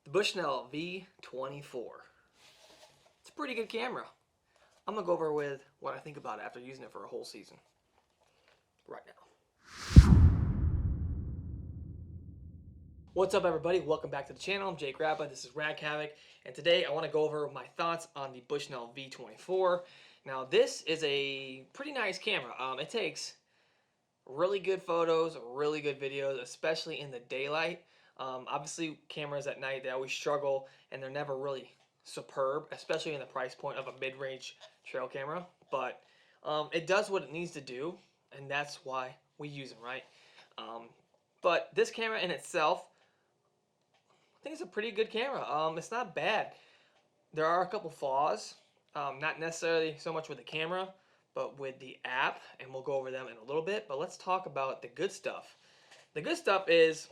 The Bushnell V24. It's a pretty good camera. I'm going to go over with what I think about it after using it for a whole season. Right now. What's up, everybody? Welcome back to the channel. I'm Jake Rappa. This is Rag Havoc, and today I want to go over my thoughts on the Bushnell V24. Now, this is a pretty nice camera. It takes really good photos, really good videos, especially in the daylight. Obviously, cameras at night, they always struggle, and they're never really superb, especially in the price point of a mid-range trail camera. But it does what it needs to do, and that's why we use them, right? But this camera in itself, I think it's a pretty good camera. It's not bad. There are a couple flaws, not necessarily so much with the camera, but with the app, and we'll go over them in a little bit. But let's talk about the good stuff. The good stuff is,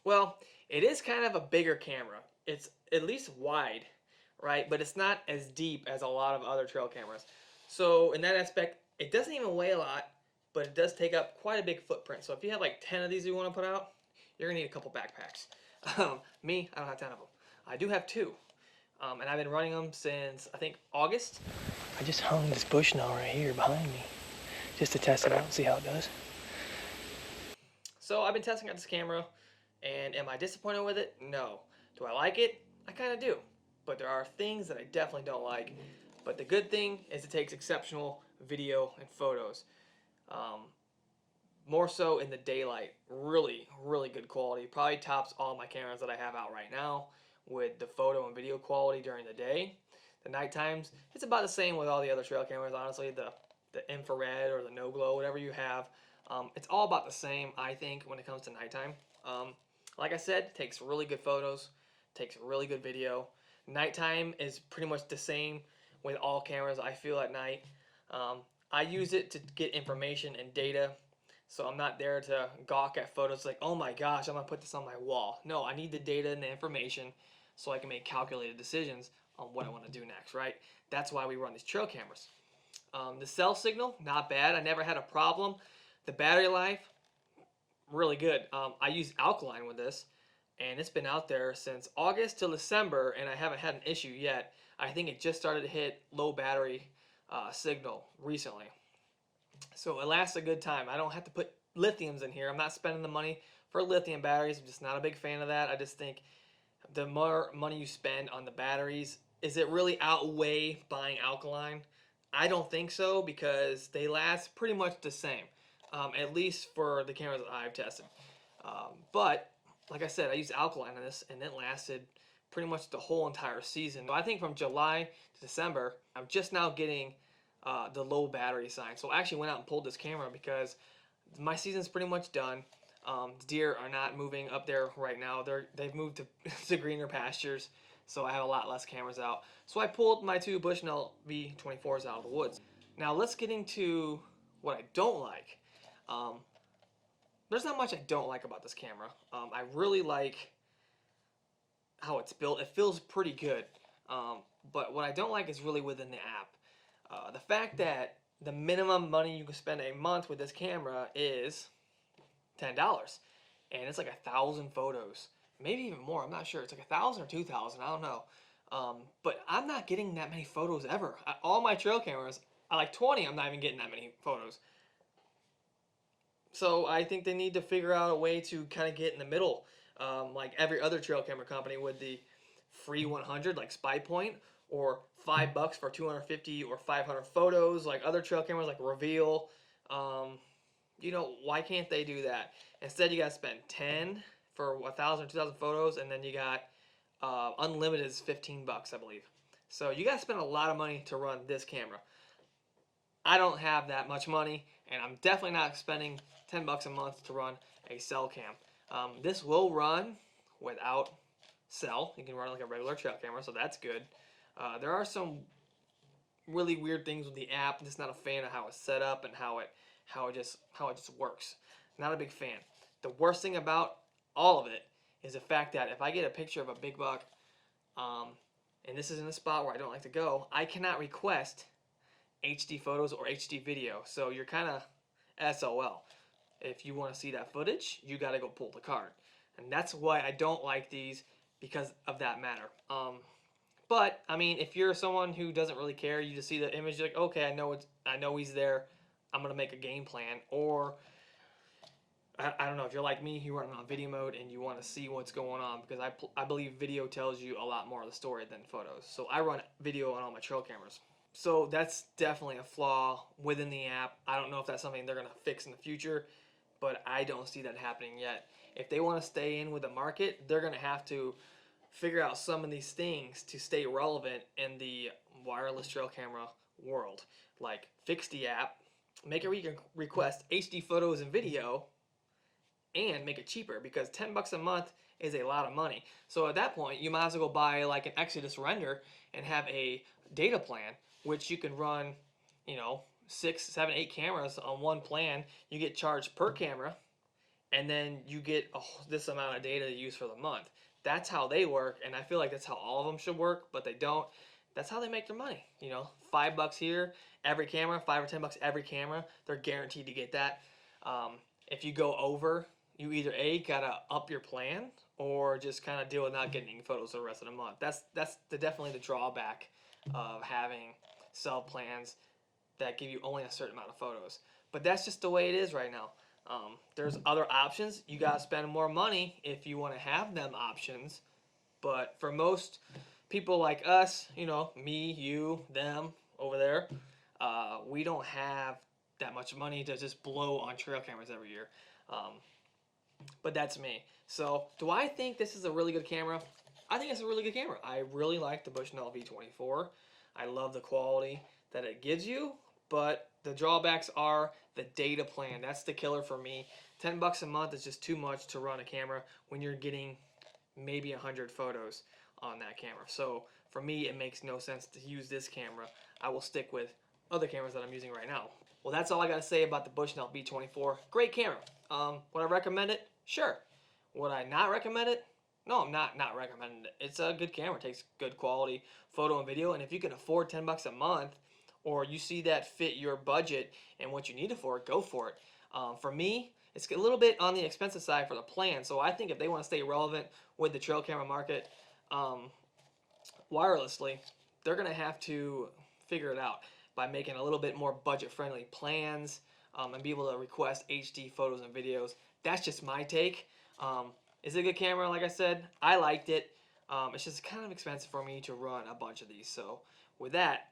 well, it is kind of a bigger camera. It's at least wide, right? But it's not as deep as a lot of other trail cameras. So in that aspect, it doesn't even weigh a lot, but it does take up quite a big footprint. So if you have like 10 of these you want to put out, you're gonna need a couple backpacks. Me, I don't have 10 of them. I do have 2. And I've been running them since, I think, August. I just hung this Bushnell right here behind me just to test it out and see how it does. So I've been testing out this camera, and am I disappointed with it? No. Do I like it? I kind of do. But there are things that I definitely don't like. But the good thing is it takes exceptional video and photos. More so in the daylight. Really, really good quality. Probably tops all my cameras that I have out right now with the photo and video quality during the day. The night times, it's about the same with all the other trail cameras, honestly. The infrared or the no glow, whatever you have. It's all about the same, I think, when it comes to nighttime. Like I said, it takes really good photos, takes really good video. Nighttime is pretty much the same with all cameras, I feel, at night. I use it to get information and data, so I'm not there to gawk at photos like, oh my gosh, I'm going to put this on my wall. No, I need the data and the information so I can make calculated decisions on what I want to do next, right? That's why we run these trail cameras. The cell signal, not bad. I never had a problem. The battery life, really good. I use alkaline with this, and it's been out there since August till December, and I haven't had an issue yet. I think it just started to hit low battery signal recently. So it lasts a good time. I don't have to put lithiums in here. I'm not spending the money for lithium batteries. I'm just not a big fan of that. I just think the more money you spend on the batteries, is it really outweigh buying alkaline? I don't think so, because they last pretty much the same, at least for the cameras that I've tested. But like I said, I used alkaline on this, and it lasted pretty much the whole entire season. So I think from July to December, I'm just now getting the low battery sign. So I actually went out and pulled this camera because my season's pretty much done. Deer are not moving up there right now. They've moved to, to greener pastures, so I have a lot less cameras out. So I pulled my 2 Bushnell V24s out of the woods. Now let's get into what I don't like. There's not much I don't like about this camera. I really like how it's built. It feels pretty good. But what I don't like is really within the app. The fact that the minimum money you can spend a month with this camera is $10, and it's like 1,000 photos, maybe even more. I'm not sure. It's like 1,000 or 2,000. I don't know. But I'm not getting that many photos ever. All my trail cameras, I like 20. I'm not even getting that many photos. So I think they need to figure out a way to kind of get in the middle, like every other trail camera company with the free 100, like Spy Point, or $5 for 250 or 500 photos, like other trail cameras like Reveal. You know, why can't they do that? Instead, you got to spend 10 for 1,000 or 2,000 photos, and then you got unlimited is $15, I believe. So you got to spend a lot of money to run this camera. I don't have that much money, and I'm definitely not spending $10 a month to run a cell cam. This will run without cell. You can run it like a regular trail camera, so that's good. There are some really weird things with the app. I'm just not a fan of how it's set up and how it just works. Not a big fan. The worst thing about all of it is the fact that if I get a picture of a big buck, and this is in a spot where I don't like to go, I cannot request HD photos or HD video. So you're kind of SOL. If you want to see that footage, you got to go pull the card. And that's why I don't like these because of that matter. But I mean, if you're someone who doesn't really care, you just see the image, you're like, okay, I know he's there. I'm gonna make a game plan. Or I don't know, if you're like me, you run on video mode and you want to see what's going on, because I believe video tells you a lot more of the story than photos. So I run video on all my trail cameras. So that's definitely a flaw within the app. I don't know if that's something they're gonna fix in the future, but I don't see that happening yet. If they want to stay in with the market, they're gonna have to figure out some of these things to stay relevant in the wireless trail camera world. Like, fix the app, make it where you can request HD photos and video, and make it cheaper, because $10 a month is a lot of money. So at that point, you might as well go buy like an Exodus render and have a data plan, which you can run, you know, 6, 7, 8 cameras on one plan. You get charged per camera, and then you get this amount of data to use for the month. That's how they work, and I feel like that's how all of them should work, but they don't. That's how they make their money. You know, $5 here, every camera, $5 or $10 every camera. They're guaranteed to get that. If you go over, you either gotta up your plan, or just kind of deal with not getting any photos for the rest of the month. That's definitely the drawback of having sub plans that give you only a certain amount of photos. But that's just the way it is right now. There's other options. You gotta spend more money if you want to have them options. But for most people like us, you know, me, you, them over there, we don't have that much money to just blow on trail cameras every year. But that's me. So, do I think this is a really good camera? I think it's a really good camera. I really like the Bushnell V24. I love the quality that it gives you, but the drawbacks are the data plan. That's the killer for me. $10 a month is just too much to run a camera when you're getting maybe 100 photos on that camera. So for me, it makes no sense to use this camera. I will stick with other cameras that I'm using right now. Well, that's all I got to say about the Bushnell V24. Great camera. Would I recommend it? Sure. Would I not recommend it? No, I'm not recommending it. It's a good camera. It takes good quality photo and video, and if you can afford $10 a month, or you see that fit your budget and what you need it for, go for it. For me, it's a little bit on the expensive side for the plan, so I think if they want to stay relevant with the trail camera market wirelessly, they're going to have to figure it out by making a little bit more budget-friendly plans, and be able to request HD photos and videos. That's just my take. Is it a good camera? Like I said, I liked it. It's just kind of expensive for me to run a bunch of these. So with that,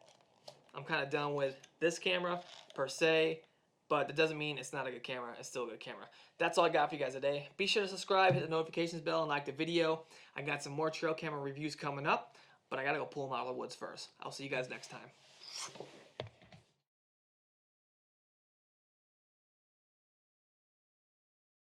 I'm kind of done with this camera per se, but that doesn't mean it's not a good camera. It's still a good camera. That's all I got for you guys today. Be sure to subscribe, hit the notifications bell, and like the video. I got some more trail camera reviews coming up, but I got to go pull them out of the woods first. I'll see you guys next time.